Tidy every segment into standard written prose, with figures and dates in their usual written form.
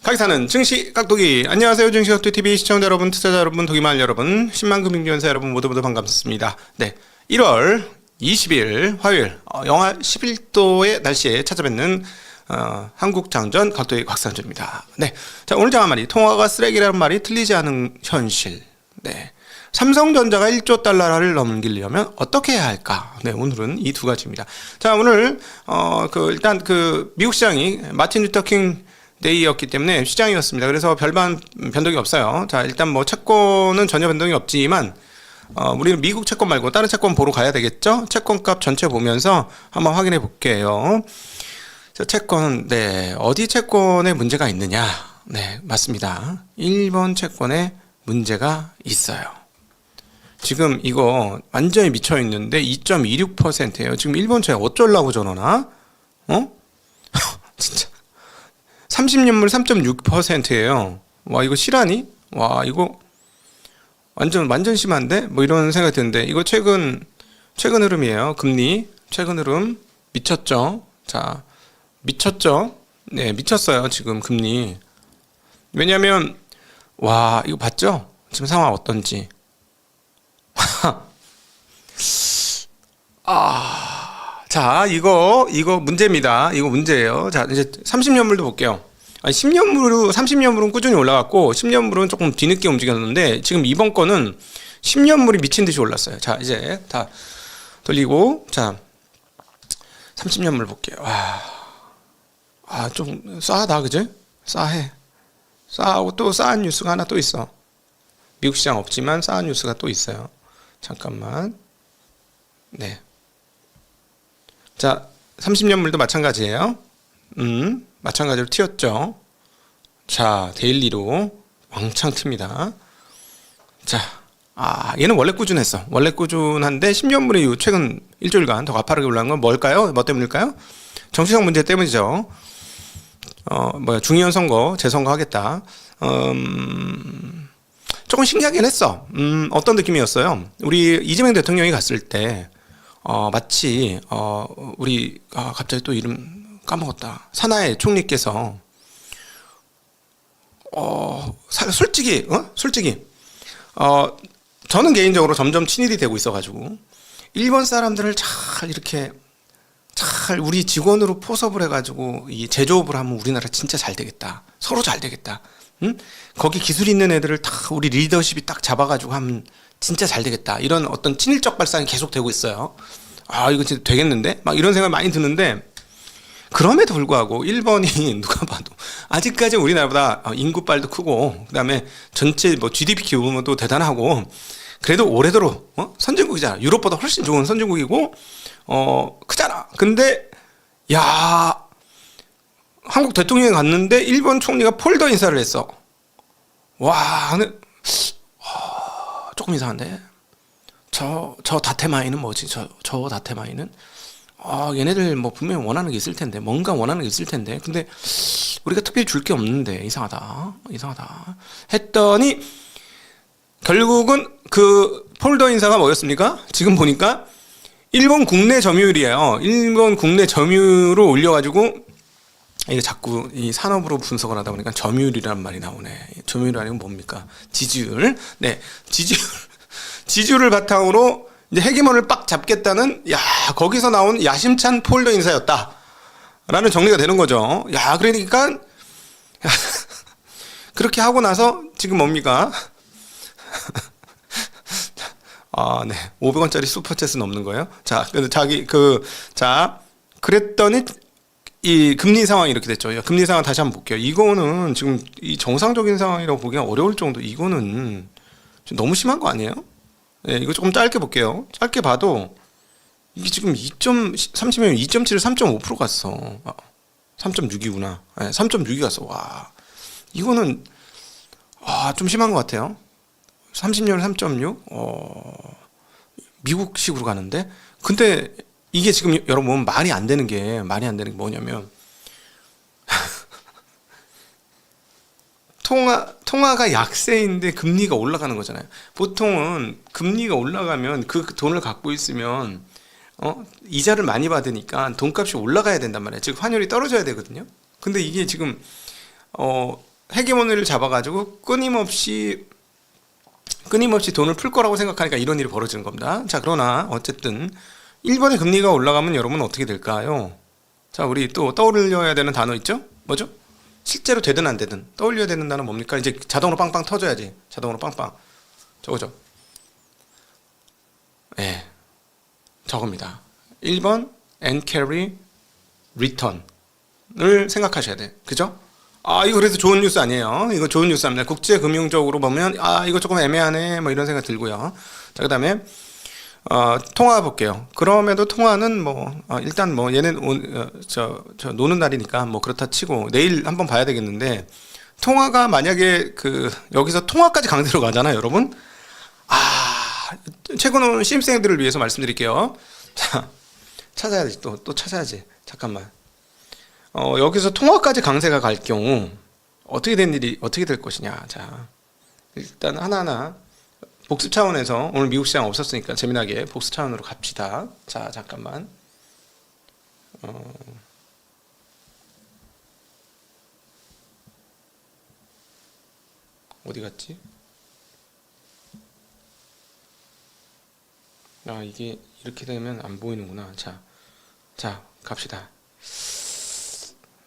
가게 사는 증시 깍두기. 안녕하세요, 증시깍두기TV 시청자 여러분, 투자자 여러분, 도기마을 여러분, 10만 금융지원사 여러분, 모두 반갑습니다. 네, 1월 20일 화요일 영하 11도의 날씨에 찾아뵙는 한국장전 깍두기 곽상준입니다. 네, 자, 오늘 장한 말이 통화가 쓰레기라는 말이 틀리지 않은 현실. 네, 삼성전자가 1조 달러를 넘기려면 어떻게 해야 할까? 네, 오늘은 이 두 가지입니다. 자, 오늘 일단 미국 시장이 마틴 루터 킹 데이였기 때문에 시장이었습니다. 그래서 별반 변동이 없어요. 자, 일단 뭐 채권은 전혀 변동이 없지만 우리는 미국 채권 말고 다른 채권 보러 가야 되겠죠? 채권값 전체 보면서 한번 확인해 볼게요. 자, 채권, 네, 어디 채권에 문제가 있느냐? 네, 맞습니다. 일본 채권에 문제가 있어요. 지금 이거 완전히 미쳐 있는데 2.26%예요. 지금 일본 채 어쩌려고 저러나? 진짜 30년물 3.6%예요. 와, 이거 실화니? 와, 이거 완전 심한데? 뭐 이런 생각이 드는데, 이거 최근 흐름이에요. 금리 최근 흐름 미쳤죠? 자, 미쳤죠? 네, 미쳤어요. 지금 금리. 왜냐면 와, 이거 봤죠? 지금 상황 어떤지. 자, 이거 문제입니다. 이거 문제예요. 자, 이제 30년물도 볼게요. 아니, 30년물은 꾸준히 올라갔고 10년물은 조금 뒤늦게 움직였는데, 지금 이번 거는 10년물이 미친 듯이 올랐어요. 자, 이제 다 돌리고, 자, 30년물 볼게요. 좀 싸하다, 그지? 싸해. 싸하고 또 싸한 뉴스가 하나 또 있어. 미국 시장 없지만 싸한 뉴스가 또 있어요. 잠깐만. 네. 자, 30년물도 마찬가지예요. 마찬가지로 튀었죠. 자, 데일리로 왕창 틉니다. 자, 얘는 원래 꾸준했어. 원래 꾸준한데 10년물이 최근 일주일간 더 가파르게 올라간 건 뭘까요? 뭐 때문일까요? 정치적 문제 때문이죠. 중의원 선거, 재선거 하겠다. 조금 신기하긴 했어. 어떤 느낌이었어요? 우리 이재명 대통령이 갔을 때 마치 우리 갑자기 또 이름 까먹었다. 사나의 총리께서 솔직히 저는 개인적으로 점점 친일이 되고 있어가지고 일본 사람들을 잘 이렇게 우리 직원으로 포섭을 해가지고 이 제조업을 하면 우리나라 진짜 잘 되겠다. 서로 잘 되겠다. 응? 거기 기술 있는 애들을 다 우리 리더십이 딱 잡아가지고 하면 진짜 잘 되겠다. 이런 어떤 친일적 발상이 계속 되고 있어요. 이거 진짜 되겠는데? 막 이런 생각이 많이 드는데, 그럼에도 불구하고 일본이 누가 봐도 아직까지 우리나라보다 인구빨도 크고, 그 다음에 전체 뭐 GDP 규모도 대단하고, 그래도 올해도록 선진국이잖아. 유럽보다 훨씬 좋은 선진국이고 크잖아. 근데 야, 한국 대통령이 갔는데 일본 총리가 폴더 인사를 했어. 와, 근데 조금 이상한데. 저 다테마이는 뭐지? 저 다테마이는 얘네들 뭐 분명히 원하는 게 있을 텐데, 뭔가 원하는 게 있을 텐데, 근데 우리가 특별히 줄 게 없는데 이상하다 했더니 결국은 그 폴더 인사가 뭐였습니까? 지금 보니까 일본 국내 점유율이에요. 일본 국내 점유율을 올려가지고, 이게 자꾸 이 산업으로 분석을 하다 보니까 점유율이라는 말이 나오네. 점유율 아니면 뭡니까? 지지율. 네, 지지율을 바탕으로 이제 헤게몬을 빡 잡겠다는, 거기서 나온 야심찬 폴더 인사였다 라는 정리가 되는 거죠. 그러니까 그렇게 하고 나서 지금 뭡니까? 네, 500원짜리 슈퍼챗은 없는 거예요. 자, 그랬더니 이 금리 상황이 이렇게 됐죠. 금리 상황 다시 한번 볼게요. 이거는 지금 이 정상적인 상황이라고 보기가 어려울 정도. 이거는 좀 너무 심한 거 아니에요? 네, 이거 조금 짧게 볼게요. 짧게 봐도 이게 지금 30년 2.7을 3.5% 갔어. 3.6이구나. 네, 3.6이 갔어. 와, 이거는 좀 심한 것 같아요. 30년 3.6? 미국식으로 가는데? 근데 이게 지금 여러분 말이 안 되는 게 뭐냐면 통화가 약세인데 금리가 올라가는 거잖아요. 보통은 금리가 올라가면 그 돈을 갖고 있으면 이자를 많이 받으니까 돈값이 올라가야 된단 말이에요. 즉 환율이 떨어져야 되거든요. 근데 이게 지금 헤게모니를 잡아가지고 끊임없이 돈을 풀 거라고 생각하니까 이런 일이 벌어지는 겁니다. 자, 그러나 어쨌든 일본의 금리가 올라가면 여러분 어떻게 될까요? 자, 우리 또 떠올려야 되는 단어 있죠? 뭐죠? 실제로 되든 안 되든 떠올려야 되는 단어 뭡니까? 이제 자동으로 빵빵 터져야지. 자동으로 빵빵. 저거죠. 네, 저겁니다. 1번 and carry return을 생각하셔야 돼. 그죠? 이거 그래서 좋은 뉴스 아니에요. 이거 좋은 뉴스입니다. 국제금융적으로 보면 이거 조금 애매하네 뭐 이런 생각 들고요. 자, 그다음에 통화 볼게요. 그럼에도 통화는 일단 얘는 저 노는 날이니까 그렇다 치고 내일 한번 봐야 되겠는데, 통화가 만약에 여기서 통화까지 강세로 가잖아요, 여러분. 최근은 신입생들을 위해서 말씀드릴게요. 자, 찾아야지. 또 찾아야지. 잠깐만. 여기서 통화까지 강세가 갈 경우 어떻게 될 것이냐. 자, 일단 하나하나 복습 차원에서, 오늘 미국 시장 없었으니까 재미나게 복습 차원으로 갑시다. 자, 잠깐만. 어디 갔지? 이게 이렇게 되면 안 보이는구나. 자, 갑시다.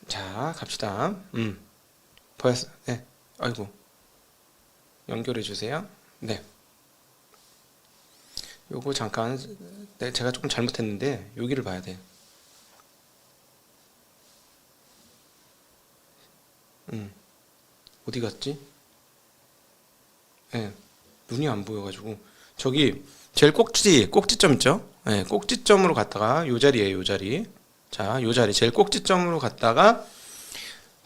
자, 갑시다. 보였어? 네. 아이고. 연결해 주세요. 네. 요거 잠깐, 제가 조금 잘못했는데 여기를 봐야 돼. 어디 갔지? 네, 눈이 안 보여가지고. 저기 제일 꼭지점 있죠? 네, 꼭지점으로 갔다가 요 자리에요, 요 자리. 자, 요 자리 제일 꼭지점으로 갔다가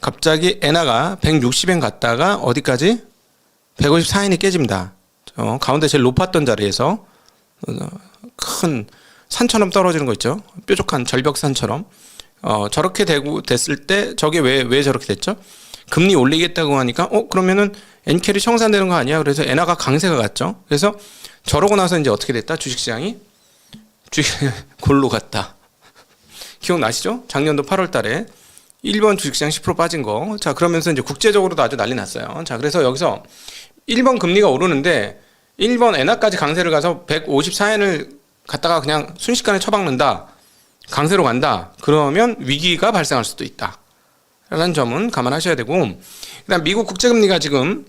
갑자기 엔화가 160엔 갔다가 어디까지? 154엔이 깨집니다. 가운데 제일 높았던 자리에서 큰 산처럼 떨어지는 거 있죠? 뾰족한 절벽산처럼. 저렇게 됐을 때 저게 왜 저렇게 됐죠? 금리 올리겠다고 하니까 그러면은 엔캐리 청산되는 거 아니야? 그래서 엔화가 강세가 갔죠. 그래서 저러고 나서 이제 어떻게 됐다? 주식시장이 골로 갔다. 기억나시죠? 작년도 8월 달에 일본 주식시장 10% 빠진 거. 자, 그러면서 이제 국제적으로도 아주 난리 났어요. 자, 그래서 여기서 일본 금리가 오르는데 일본 엔화까지 강세를 가서 154엔을 갖다가 그냥 순식간에 처박는다. 강세로 간다. 그러면 위기가 발생할 수도 있다. 라는 점은 감안하셔야 되고, 그다음 미국 국제금리가 지금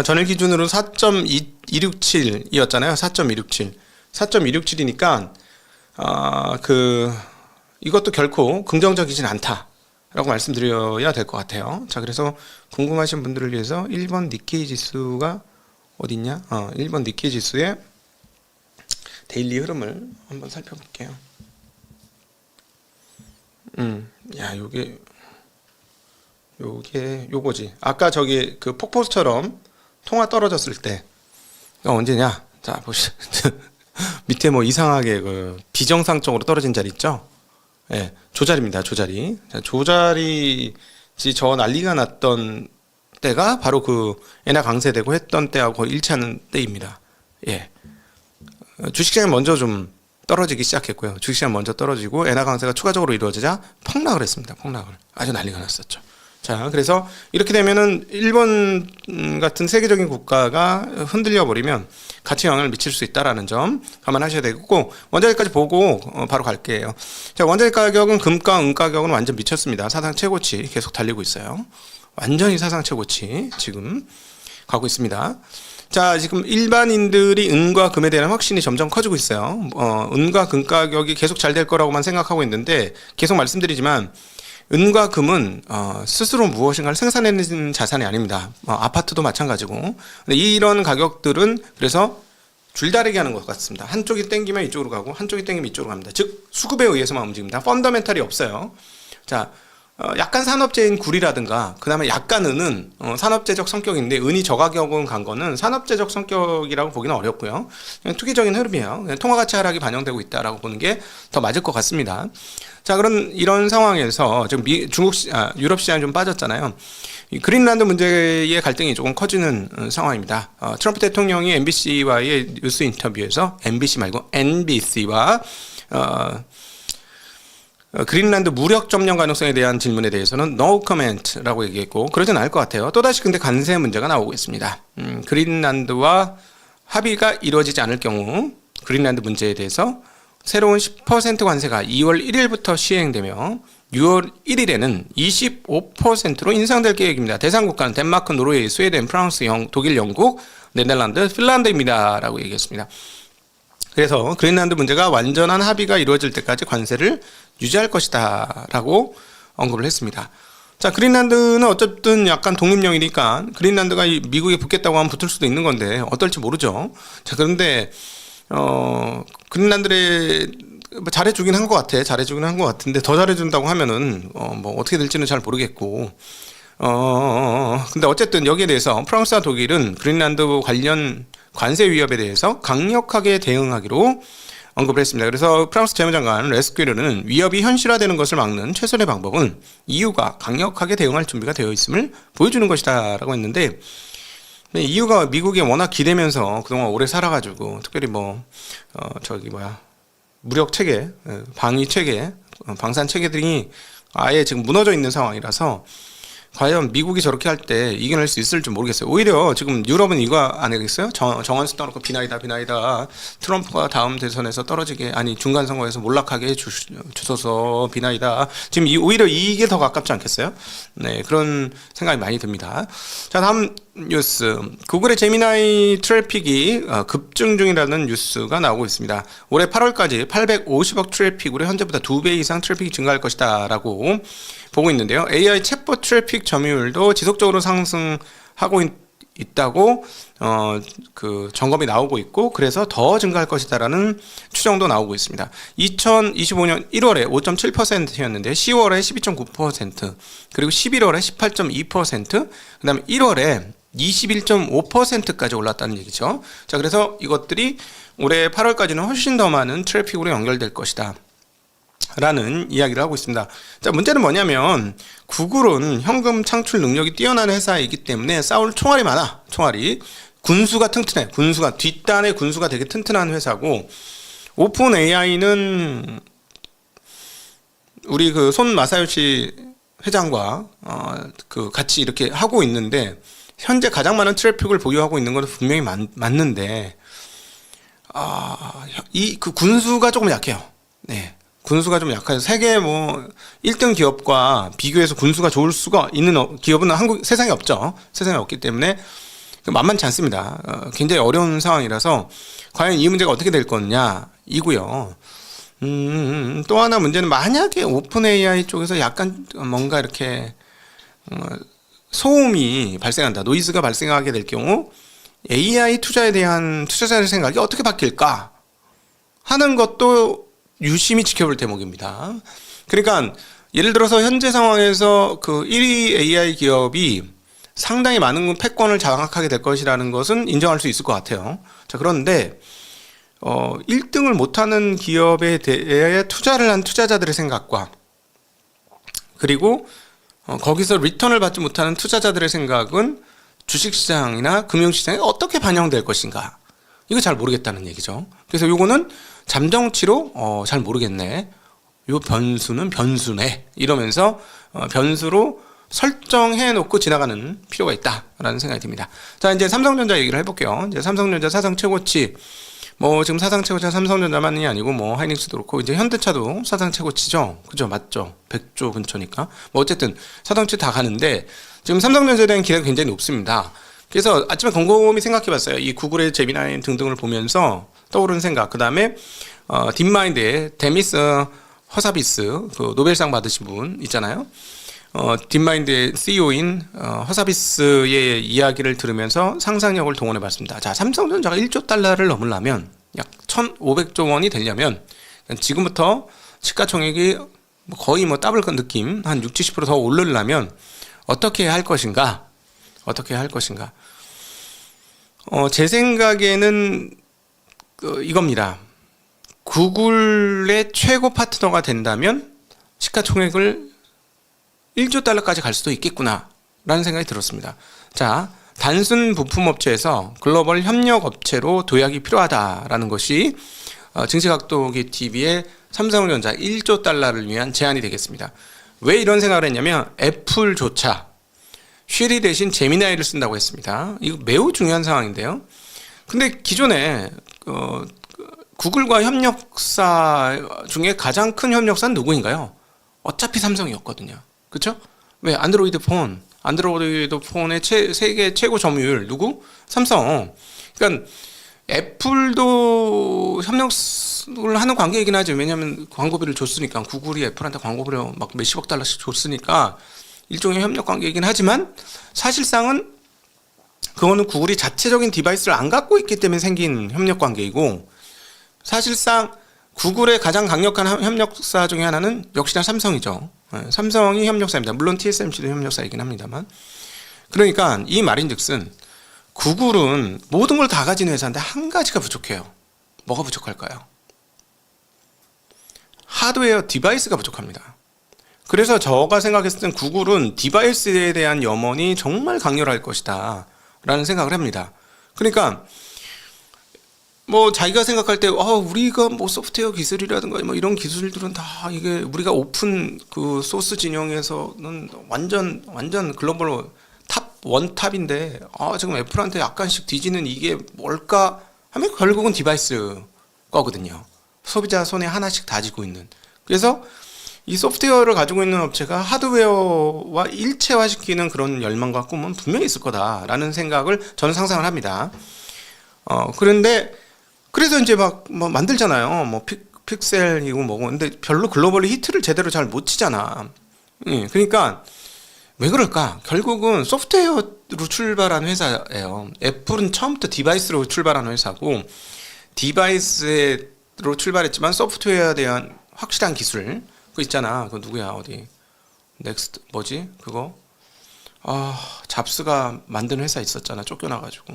전일 기준으로 4.267이었잖아요. 4.267. 4.267이니까 이것도 결코 긍정적이진 않다라고 말씀드려야 될 것 같아요. 자, 그래서 궁금하신 분들을 위해서 1번 니케이 지수가 어딨냐? 1번 니케이 지수의 데일리 흐름을 한번 살펴볼게요. 요거지. 아까 저기 폭포수처럼 통화 떨어졌을 때 언제냐? 자, 보시죠. 밑에 이상하게 비정상적으로 떨어진 자리 있죠? 예, 조자리입니다. 조자리. 자, 조자리 저 난리가 났던 때가 바로 엔화 강세되고 했던 때하고 일치하는 때입니다. 예. 주식시장이 먼저 좀 떨어지기 시작했고요. 주식시장 먼저 떨어지고 엔화 강세가 추가적으로 이루어지자 폭락을 했습니다. 폭락을. 아주 난리가 났었죠. 자, 그래서 이렇게 되면은 일본 같은 세계적인 국가가 흔들려 버리면 가치 영향을 미칠 수 있다라는 점 감안하셔야 되고, 원자재까지 보고 바로 갈게요. 자, 원자재 가격은 금가, 은 가격은 완전 미쳤습니다. 사상 최고치 계속 달리고 있어요. 완전히 사상 최고치 지금 가고 있습니다. 자, 지금 일반인들이 은과 금에 대한 확신이 점점 커지고 있어요. 은과 금 가격이 계속 잘 될 거라고만 생각하고 있는데, 계속 말씀드리지만 은과 금은 스스로 무엇인가를 생산해내는 자산이 아닙니다. 아파트도 마찬가지고. 근데 이런 가격들은 그래서 줄다리기 하는 것 같습니다. 한쪽이 땡기면 이쪽으로 가고 한쪽이 땡기면 이쪽으로 갑니다. 즉 수급에 의해서만 움직입니다. 펀더멘탈이 없어요. 자, 약간 산업재인 구리라든가 그다음에 약간 은은 산업재적 성격인데 은이 저가격은 간 거는 산업재적 성격이라고 보기는 어렵고요. 그냥 투기적인 흐름이에요. 그냥 통화가치 하락이 반영되고 있다라고 보는 게 더 맞을 것 같습니다. 자, 이런 상황에서 지금 유럽 시장이 좀 빠졌잖아요. 이 그린란드 문제의 갈등이 조금 커지는 상황입니다. 트럼프 대통령이 MBC와의 뉴스 인터뷰에서 MBC 말고 NBC와 그린란드 무력 점령 가능성에 대한 질문에 대해서는 no comment라고 얘기했고 그러진 않을 것 같아요. 또다시 근데 관세 문제가 나오고 있습니다. 그린란드와 합의가 이루어지지 않을 경우 그린란드 문제에 대해서 새로운 10% 관세가 2월 1일부터 시행되며 6월 1일에는 25%로 인상될 계획입니다. 대상 국가는 덴마크, 노르웨이, 스웨덴, 프랑스, 독일, 영국, 네덜란드, 핀란드입니다. 라고 얘기했습니다. 그래서 그린란드 문제가 완전한 합의가 이루어질 때까지 관세를 유지할 것이다 라고 언급을 했습니다. 자, 그린란드는 어쨌든 약간 독립령이니까 그린란드가 미국에 붙겠다고 하면 붙을 수도 있는 건데 어떨지 모르죠. 자, 그런데 그린란드에 잘해주긴 한 것 같아. 잘해주긴 한 것 같은데 더 잘해준다고 하면은 뭐 어떻게 될지는 잘 모르겠고 근데 어쨌든 여기에 대해서 프랑스와 독일은 그린란드 관련 관세 위협에 대해서 강력하게 대응하기로 언급을 했습니다. 그래서 프랑스 재무장관 레스큐르는 위협이 현실화되는 것을 막는 최선의 방법은 EU가 강력하게 대응할 준비가 되어 있음을 보여주는 것이다 라고 했는데 EU가 미국에 워낙 기대면서 그동안 오래 살아가지고 특별히 무력 체계, 방위 체계, 방산 체계들이 아예 지금 무너져 있는 상황이라서 과연 미국이 저렇게 할 때 이겨낼 수 있을지 모르겠어요. 오히려 지금 유럽은 이거 안 하겠어요? 정한수 떠놓고 비나이다. 트럼프가 다음 대선에서 중간 선거에서 몰락하게 주소서 비나이다. 지금 오히려 이게 더 가깝지 않겠어요? 네, 그런 생각이 많이 듭니다. 자, 다음 뉴스. 구글의 제미나이 트래픽이 급증 중이라는 뉴스가 나오고 있습니다. 올해 8월까지 850억 트래픽으로 현재보다 2배 이상 트래픽이 증가할 것이다 라고 보고 있는데요. AI 챗봇 트래픽 점유율도 지속적으로 상승하고 있다고 그 점검이 나오고 있고 그래서 더 증가할 것이다라는 추정도 나오고 있습니다. 2025년 1월에 5.7%였는데 10월에 12.9% 그리고 11월에 18.2% 그다음에 1월에 21.5%까지 올랐다는 얘기죠. 자, 그래서 이것들이 올해 8월까지는 훨씬 더 많은 트래픽으로 연결될 것이다 라는 이야기를 하고 있습니다. 자, 문제는 뭐냐면 구글은 현금 창출 능력이 뛰어난 회사이기 때문에 싸울 총알이 많아. 군수가 튼튼해. 뒷단의 군수가 되게 튼튼한 회사고 오픈 AI는 우리 그 손 마사요시 회장과 같이 이렇게 하고 있는데 현재 가장 많은 트래픽을 보유하고 있는 것은 분명히 맞는데 그 군수가 조금 약해요. 네. 군수가 좀 약해서 세계 1등 기업과 비교해서 군수가 좋을 수가 있는 기업은 세상에 없죠. 세상에 없기 때문에 만만치 않습니다. 굉장히 어려운 상황이라서 과연 이 문제가 어떻게 될 거냐 이고요. 또 하나 문제는 만약에 오픈 AI 쪽에서 약간 뭔가 이렇게 소음이 발생한다. 노이즈가 발생하게 될 경우 AI 투자에 대한 투자자의 생각이 어떻게 바뀔까 하는 것도 유심히 지켜볼 대목입니다. 그러니까 예를 들어서 현재 상황에서 그 1위 AI 기업이 상당히 많은 패권을 장악하게 될 것이라는 것은 인정할 수 있을 것 같아요. 자, 그런데 1등을 못하는 기업에 대해 투자를 한 투자자들의 생각과 그리고 거기서 리턴을 받지 못하는 투자자들의 생각은 주식시장이나 금융시장에 어떻게 반영될 것인가 이거 잘 모르겠다는 얘기죠. 그래서 요거는 잠정치로 잘 모르겠네. 요 변수는 변수네. 이러면서 변수로 설정해 놓고 지나가는 필요가 있다라는 생각이 듭니다. 자, 이제 삼성전자 얘기를 해볼게요. 이제 삼성전자 사상 최고치 지금 사상 최고치가 삼성전자만이 아니고 하이닉스도 그렇고 이제 현대차도 사상 최고치죠. 그죠? 맞죠? 100조 근처니까. 어쨌든 사상치 다 가는데 지금 삼성전자에 대한 기대가 굉장히 높습니다. 그래서 아침에 곰곰이 생각해봤어요. 이 구글의 제미나이 등등을 보면서 떠오르는 생각. 그 다음에 딥마인드의 데미스 허사비스 그 노벨상 받으신 분 있잖아요. 딥마인드의 CEO인 허사비스의 이야기를 들으면서 상상력을 동원해봤습니다. 자, 삼성전자가 1조 달러를 넘으려면 약 1,500조 원이 되려면 지금부터 시가총액이 거의 뭐 더블 느낌 한 60-70%더 오르려면 어떻게 할 것인가? 어떻게 할 것인가? 제 생각에는 이겁니다. 구글의 최고 파트너가 된다면 시가총액을 1조 달러까지 갈 수도 있겠구나 라는 생각이 들었습니다. 자, 단순 부품업체에서 글로벌 협력업체로 도약이 필요하다라는 것이 증시각도기 TV의 삼성전자 1조 달러를 위한 제안이 되겠습니다. 왜 이런 생각을 했냐면 애플조차 쉬리 대신 제미나이를 쓴다고 했습니다. 이거 매우 중요한 상황인데요. 근데 기존에 구글과 협력사 중에 가장 큰 협력사는 누구인가요? 어차피 삼성이었거든요. 그렇죠? 왜 안드로이드 폰의 세계 최고 점유율 누구? 삼성. 그러니까 애플도 협력을 하는 관계이긴 하죠. 왜냐하면 광고비를 줬으니까, 구글이 애플한테 광고비를 막 몇십억 달러씩 줬으니까 일종의 협력 관계이긴 하지만 사실상은 그거는 구글이 자체적인 디바이스를 안 갖고 있기 때문에 생긴 협력 관계이고, 사실상 구글의 가장 강력한 협력사 중에 하나는 역시나 삼성이죠. 삼성이 협력사입니다. 물론 TSMC도 협력사이긴 합니다만. 그러니까 이 말인즉슨 구글은 모든 걸 다 가진 회사인데 한 가지가 부족해요. 뭐가 부족할까요? 하드웨어 디바이스가 부족합니다. 그래서 제가 생각했을 땐 구글은 디바이스에 대한 염원이 정말 강렬할 것이다 라는 생각을 합니다. 그러니까 뭐 자기가 생각할 때 우리가 뭐 소프트웨어 기술이라든가 뭐 이런 기술들은 다 이게 우리가 오픈 그 소스 진영에서는 완전 글로벌 탑 원탑인데 지금 애플한테 약간씩 뒤지는 이게 뭘까 하면 결국은 디바이스 거거든요. 소비자 손에 하나씩 다지고 있는. 그래서 이 소프트웨어를 가지고 있는 업체가 하드웨어와 일체화시키는 그런 열망과 꿈은 분명히 있을 거다라는 생각을 저는 상상을 합니다. 그런데 그래서 이제 막 만들잖아요. 뭐 픽셀이고 뭐고. 근데 별로 글로벌리 히트를 제대로 잘 못 치잖아. 그러니까 왜 그럴까? 결국은 소프트웨어로 출발한 회사예요. 애플은 처음부터 디바이스로 출발한 회사고, 디바이스로 출발했지만 소프트웨어에 대한 확실한 기술 그거 있잖아. 그거 누구야? 어디? 넥스트 뭐지? 그거? 잡스가 만든 회사 있었잖아. 쫓겨나가지고.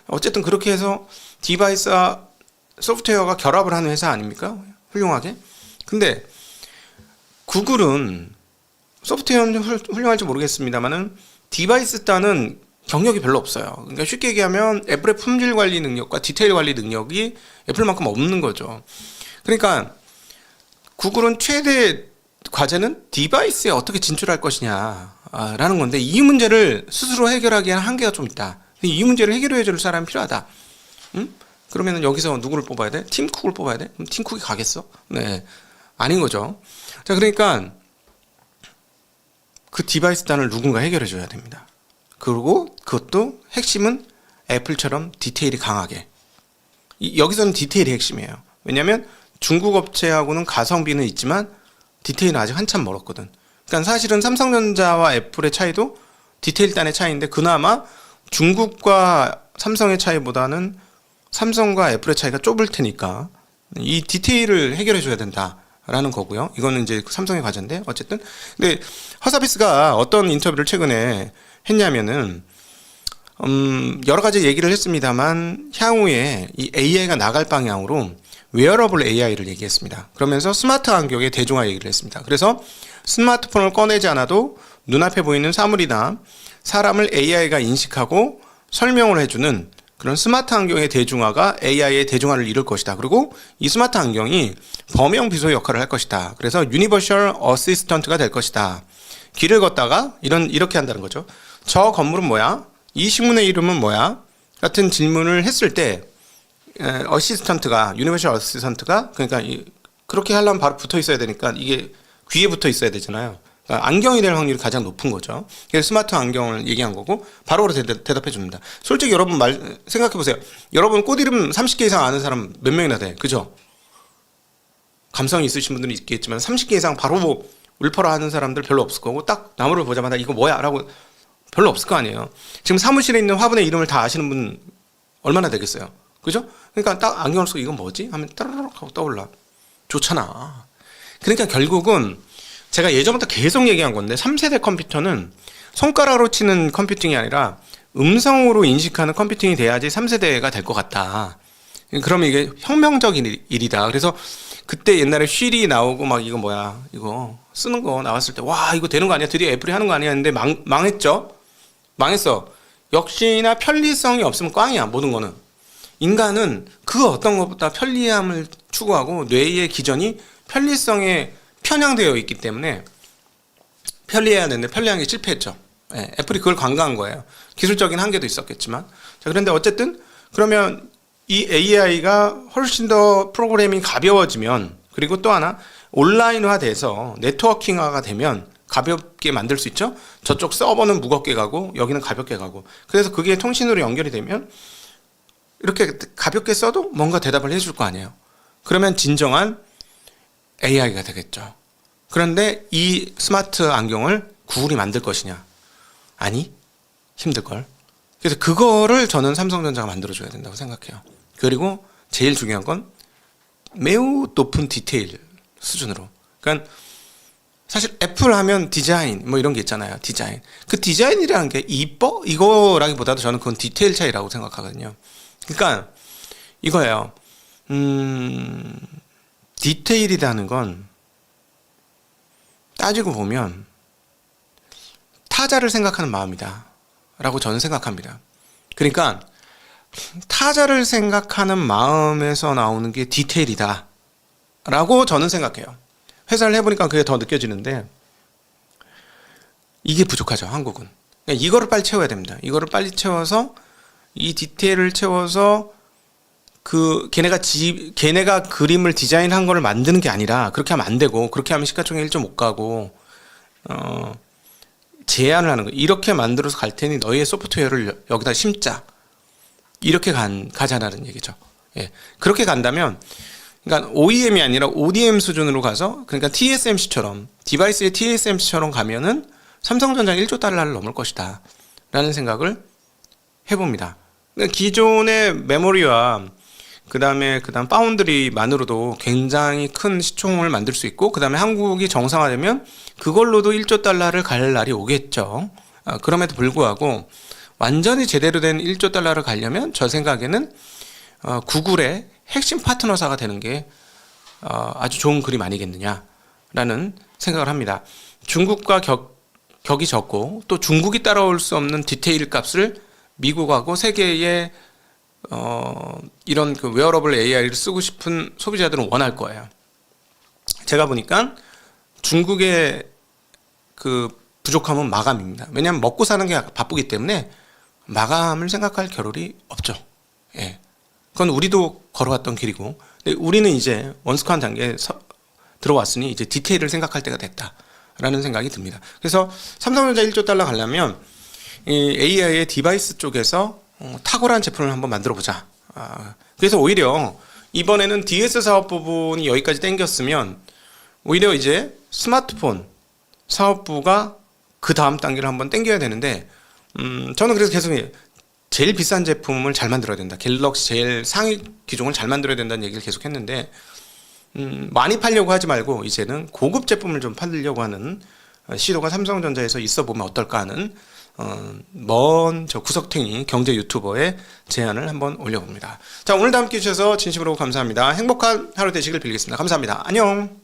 어쨌든 그렇게 해서 디바이스와 소프트웨어가 결합을 하는 회사 아닙니까? 훌륭하게. 근데 구글은 소프트웨어는 훌륭할지 모르겠습니다만은 디바이스 따는 경력이 별로 없어요. 그러니까 쉽게 얘기하면 애플의 품질 관리 능력과 디테일 관리 능력이 애플만큼 없는 거죠. 그러니까 구글은 최대 과제는 디바이스에 어떻게 진출할 것이냐라는 건데, 이 문제를 스스로 해결하기에는 한계가 좀 있다. 이 문제를 해결해 줄 사람이 필요하다. 그러면 여기서 누구를 뽑아야 돼? 팀 쿡을 뽑아야 돼? 그럼 팀 쿡이 가겠어? 네, 아닌 거죠. 자, 그러니까 그 디바이스 단을 누군가 해결해 줘야 됩니다. 그리고 그것도 핵심은 애플처럼 디테일이 강하게. 여기서는 디테일이 핵심이에요. 왜냐하면 중국 업체하고는 가성비는 있지만 디테일은 아직 한참 멀었거든. 그러니까 사실은 삼성전자와 애플의 차이도 디테일 단의 차이인데, 그나마 중국과 삼성의 차이보다는 삼성과 애플의 차이가 좁을 테니까 이 디테일을 해결해 줘야 된다라는 거고요. 이거는 이제 삼성의 과제인데, 어쨌든. 근데 허서비스가 어떤 인터뷰를 최근에 했냐면은 여러 가지 얘기를 했습니다만, 향후에 이 AI가 나갈 방향으로 웨어러블 AI를 얘기했습니다. 그러면서 스마트 안경의 대중화 얘기를 했습니다. 그래서 스마트폰을 꺼내지 않아도 눈앞에 보이는 사물이나 사람을 AI가 인식하고 설명을 해주는 그런 스마트 안경의 대중화가 AI의 대중화를 이룰 것이다. 그리고 이 스마트 안경이 범용 비서 역할을 할 것이다. 그래서 유니버셜 어시스턴트가 될 것이다. 길을 걷다가 이렇게 한다는 거죠. 저 건물은 뭐야? 이 식물의 이름은 뭐야? 같은 질문을 했을 때 어시스턴트가, 유니버셜 어시스턴트가, 그러니까 그렇게 하려면 바로 붙어 있어야 되니까 이게 귀에 붙어 있어야 되잖아요. 그러니까 안경이 될 확률이 가장 높은 거죠. 그래서 스마트 안경을 얘기한 거고, 바로 대답해 줍니다. 솔직히 여러분 생각해 보세요. 여러분 꽃 이름 30개 이상 아는 사람 몇 명이나 돼? 그죠? 감성이 있으신 분들은 있겠지만 30개 이상 바로 울퍼라 하는 사람들 별로 없을 거고, 딱 나무를 보자마자 이거 뭐야? 라고 별로 없을 거 아니에요. 지금 사무실에 있는 화분의 이름을 다 아시는 분 얼마나 되겠어요? 그죠? 그러니까 딱 안경을 쓰고 이건 뭐지? 하면 따라락 하고 떠올라. 좋잖아. 그러니까 결국은 제가 예전부터 계속 얘기한 건데 3세대 컴퓨터는 손가락으로 치는 컴퓨팅이 아니라 음성으로 인식하는 컴퓨팅이 돼야지 3세대가 될 것 같다. 그러면 이게 혁명적인 일이다. 그래서 그때 옛날에 쉔이 나오고 막 이거 뭐야 이거 쓰는 거 나왔을 때 와 이거 되는 거 아니야? 드디어 애플이 하는 거 아니야? 했는데 망했죠? 망했어. 역시나 편리성이 없으면 꽝이야. 모든 거는. 인간은 그 어떤 것보다 편리함을 추구하고 뇌의 기전이 편리성에 편향되어 있기 때문에 편리해야 되는데 편리한 게 실패했죠. 예, 애플이 그걸 간과한 거예요. 기술적인 한계도 있었겠지만. 자, 그런데 어쨌든 그러면 이 AI가 훨씬 더 프로그래밍이 가벼워지면, 그리고 또 하나 온라인화돼서 네트워킹화가 되면 가볍게 만들 수 있죠. 저쪽 서버는 무겁게 가고 여기는 가볍게 가고, 그래서 그게 통신으로 연결이 되면 이렇게 가볍게 써도 뭔가 대답을 해줄 거 아니에요. 그러면 진정한 AI가 되겠죠. 그런데 이 스마트 안경을 구글이 만들 것이냐? 아니, 힘들걸. 그래서 그거를 저는 삼성전자가 만들어줘야 된다고 생각해요. 그리고 제일 중요한 건 매우 높은 디테일 수준으로. 그러니까 사실 애플 하면 디자인 뭐 이런 게 있잖아요. 디자인. 그 디자인이라는 게 이뻐? 이거라기보다도 저는 그건 디테일 차이라고 생각하거든요. 그러니까 이거예요. 디테일이라는 건 따지고 보면 타자를 생각하는 마음이다 라고 저는 생각합니다. 그러니까 타자를 생각하는 마음에서 나오는 게 디테일이다 라고 저는 생각해요. 회사를 해보니까 그게 더 느껴지는데 이게 부족하죠. 한국은. 그러니까 이거를 빨리 채워야 됩니다. 이거를 빨리 채워서 이 디테일을 채워서 걔네가 그림을 디자인한 거를 만드는 게 아니라, 그렇게 하면 안 되고, 그렇게 하면 시가총액 1조 못 가고, 제안을 하는 거예요. 이렇게 만들어서 갈 테니 너희의 소프트웨어를 여기다 심자. 이렇게 가자라는 얘기죠. 예. 그렇게 간다면, 그러니까 OEM이 아니라 ODM 수준으로 가서, 그러니까 TSMC처럼, 디바이스의 TSMC처럼 가면은 삼성전자 1조 달러를 넘을 것이다. 라는 생각을 해봅니다. 그러니까 기존의 메모리와 그다음 파운드리만으로도 굉장히 큰 시총을 만들 수 있고, 그다음에 한국이 정상화되면 그걸로도 1조 달러를 갈 날이 오겠죠. 그럼에도 불구하고 완전히 제대로 된 1조 달러를 가려면 저 생각에는 구글의 핵심 파트너사가 되는 게 아주 좋은 그림 아니겠느냐라는 생각을 합니다. 중국과 격이 적고 또 중국이 따라올 수 없는 디테일 값을 미국하고 세계의 이런 그 웨어러블 AI를 쓰고 싶은 소비자들은 원할 거예요. 제가 보니까 중국의 그 부족함은 마감입니다. 왜냐하면 먹고 사는 게 바쁘기 때문에 마감을 생각할 겨를이 없죠. 예. 그건 우리도 걸어왔던 길이고, 근데 우리는 이제 원스카한 단계에 들어왔으니 이제 디테일을 생각할 때가 됐다라는 생각이 듭니다. 그래서 삼성전자 1조 달러 가려면 이 AI의 디바이스 쪽에서 탁월한 제품을 한번 만들어 보자. 그래서 오히려 이번에는 DS 사업 부분이 여기까지 땡겼으면 오히려 이제 스마트폰 사업부가 그 다음 단계를 한번 땡겨야 되는데, 저는 그래서 계속 제일 비싼 제품을 잘 만들어야 된다. 갤럭시 제일 상위 기종을 잘 만들어야 된다는 얘기를 계속 했는데, 많이 팔려고 하지 말고 이제는 고급 제품을 좀 팔려고 하는 시도가 삼성전자에서 있어 보면 어떨까 하는 먼 저 구석탱이 경제 유튜버의 제안을 한번 올려봅니다. 자, 오늘도 함께 해주셔서 진심으로 감사합니다. 행복한 하루 되시길 빌겠습니다. 감사합니다. 안녕.